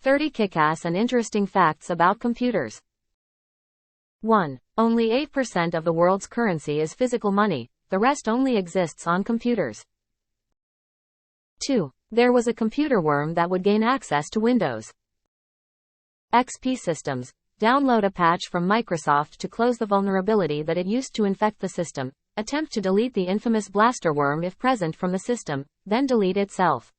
30 Kickass and interesting facts about computers. 1. Only 8% of the world's currency is physical money, the rest only exists on computers. 2. There was a computer worm that would gain access to Windows XP systems. Download a patch from Microsoft to close the vulnerability that it used to infect the system. Attempt to delete the infamous blaster worm if present from the system, then delete itself.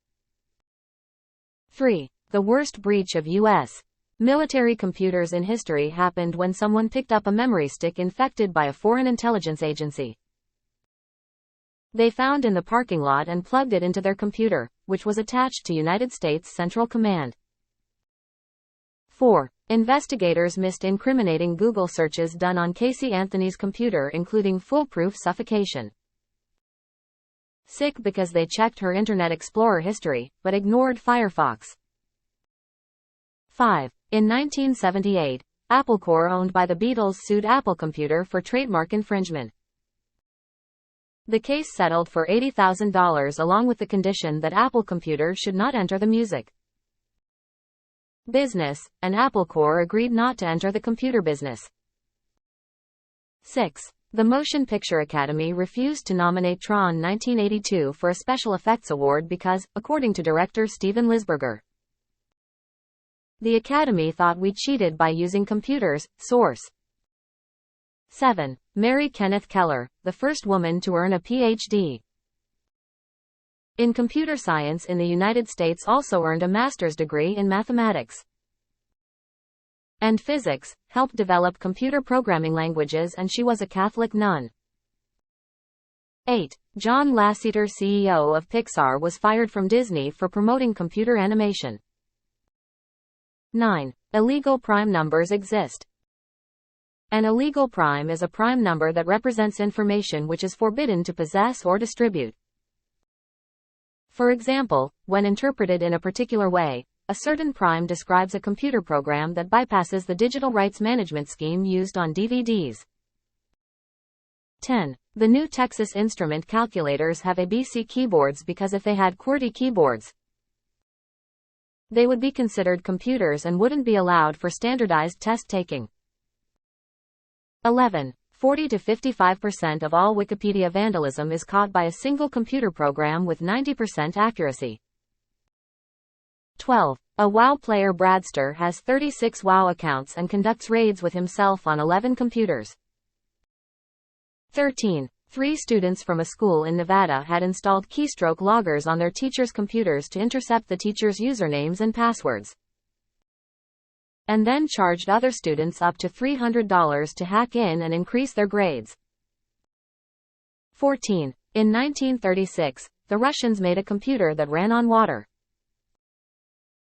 3. The worst breach of U.S. military computers in history happened when someone picked up a memory stick infected by a foreign intelligence agency. They found in the parking lot and plugged it into their computer, which was attached to United States Central Command. 4. Investigators missed incriminating Google searches done on Casey Anthony's computer, including foolproof suffocation. Sick because they checked her Internet Explorer history, but ignored Firefox. 5. In 1978, Apple Corp., owned by the Beatles, sued Apple Computer for trademark infringement. The case settled for $80,000 along with the condition that Apple Computer should not enter the music business, and Apple Corp. Agreed not to enter the computer business. 6. The Motion Picture Academy refused to nominate Tron 1982 for a special effects award because, according to director Steven Lisberger, the Academy thought we cheated by using computers. Source. 7. Mary Kenneth Keller, the first woman to earn a Ph.D. in computer science in the United States, also earned a master's degree in mathematics and physics, helped develop computer programming languages, and she was a Catholic nun. 8. John Lasseter, CEO of Pixar, was fired from Disney for promoting computer animation. 9. Illegal prime numbers exist. An illegal prime is a prime number that represents information which is forbidden to possess or distribute. For example, when interpreted in a particular way, a certain prime describes a computer program that bypasses the digital rights management scheme used on DVDs. 10. The new Texas Instrument calculators have ABC keyboards because if they had QWERTY keyboards, they would be considered computers and wouldn't be allowed for standardized test taking. 11. 40 to 55% of all Wikipedia vandalism is caught by a single computer program with 90% accuracy. 12. A WoW player, Bradster, has 36 WoW accounts and conducts raids with himself on 11 computers. 13. 3 students from a school in Nevada had installed keystroke loggers on their teachers' computers to intercept the teachers' usernames and passwords, and then charged other students up to $300 to hack in and increase their grades. 14. In 1936, the Russians made a computer that ran on water.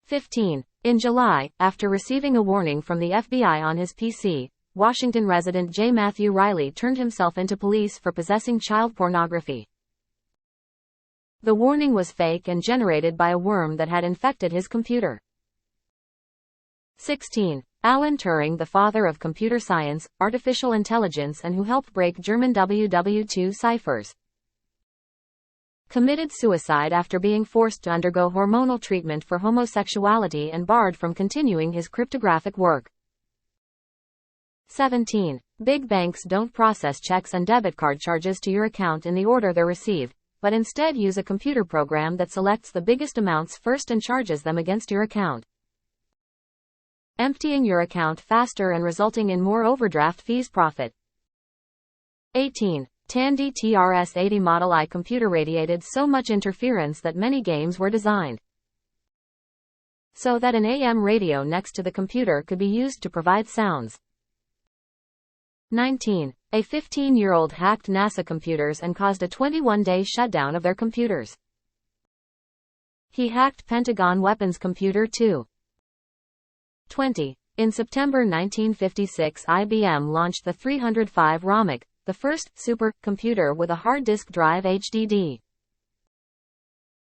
15. In July, after receiving a warning from the FBI on his PC, Washington resident J. Matthew Riley turned himself into police for possessing child pornography. The warning was fake and generated by a worm that had infected his computer. 16. Alan Turing, the father of computer science, artificial intelligence, and who helped break German WW2 ciphers, committed suicide after being forced to undergo hormonal treatment for homosexuality and barred from continuing his cryptographic work. 17. Big banks don't process checks and debit card charges to your account in the order they're received, but instead use a computer program that selects the biggest amounts first and charges them against your account, emptying your account faster and resulting in more overdraft fees profit. 18. Tandy TRS-80 Model I computer radiated so much interference that many games were designed so that an AM radio next to the computer could be used to provide sounds. 19. A 15-year-old hacked NASA computers and caused a 21-day shutdown of their computers. He hacked Pentagon weapons computer too. 20. In September 1956, IBM launched the 305 ROMIC, the first super computer with a hard disk drive HDD.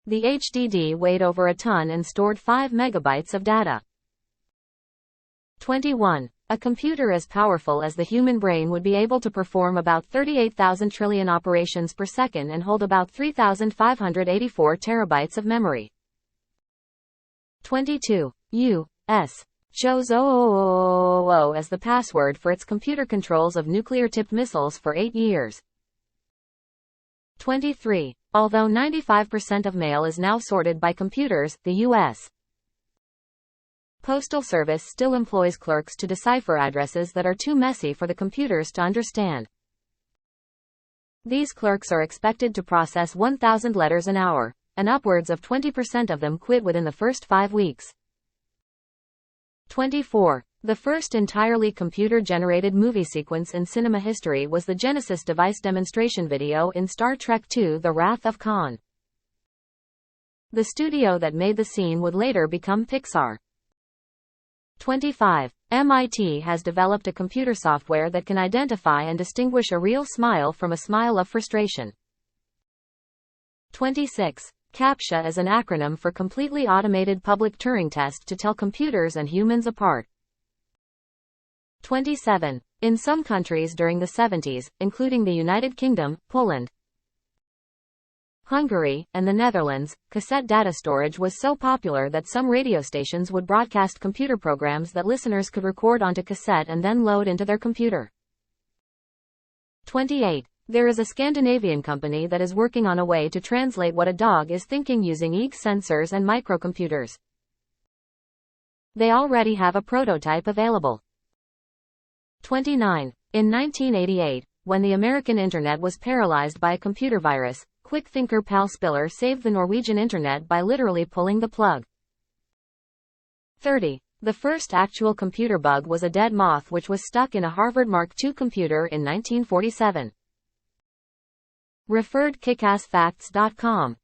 The HDD weighed over a ton and stored 5 megabytes of data. 21. A computer as powerful as the human brain would be able to perform about 38,000 trillion operations per second and hold about 3,584 terabytes of memory. 22. U.S. chose 000 as the password for its computer controls of nuclear-tipped missiles for 8 years. 23. Although 95% of mail is now sorted by computers, the U.S. Postal Service still employs clerks to decipher addresses that are too messy for the computers to understand. These clerks are expected to process 1,000 letters an hour, and upwards of 20% of them quit within the first 5 weeks. 24. The first entirely computer-generated movie sequence in cinema history was the Genesis device demonstration video in Star Trek II: The Wrath of Khan. The studio that made the scene would later become Pixar. 25. MIT has developed a computer software that can identify and distinguish a real smile from a smile of frustration. 26. CAPTCHA is an acronym for Completely Automated Public Turing Test to tell computers and humans apart. 27. In some countries during the 70s, including the United Kingdom, Poland, Hungary, and the Netherlands, cassette data storage was so popular that some radio stations would broadcast computer programs that listeners could record onto cassette and then load into their computer. 28. There is a Scandinavian company that is working on a way to translate what a dog is thinking using EEG sensors and microcomputers. They already have a prototype available. 29. In 1988, when the American Internet was paralyzed by a computer virus, quick thinker Pal Spiller saved the Norwegian Internet by literally pulling the plug. 30. The first actual computer bug was a dead moth which was stuck in a Harvard Mark II computer in 1947. Referred kickassfacts.com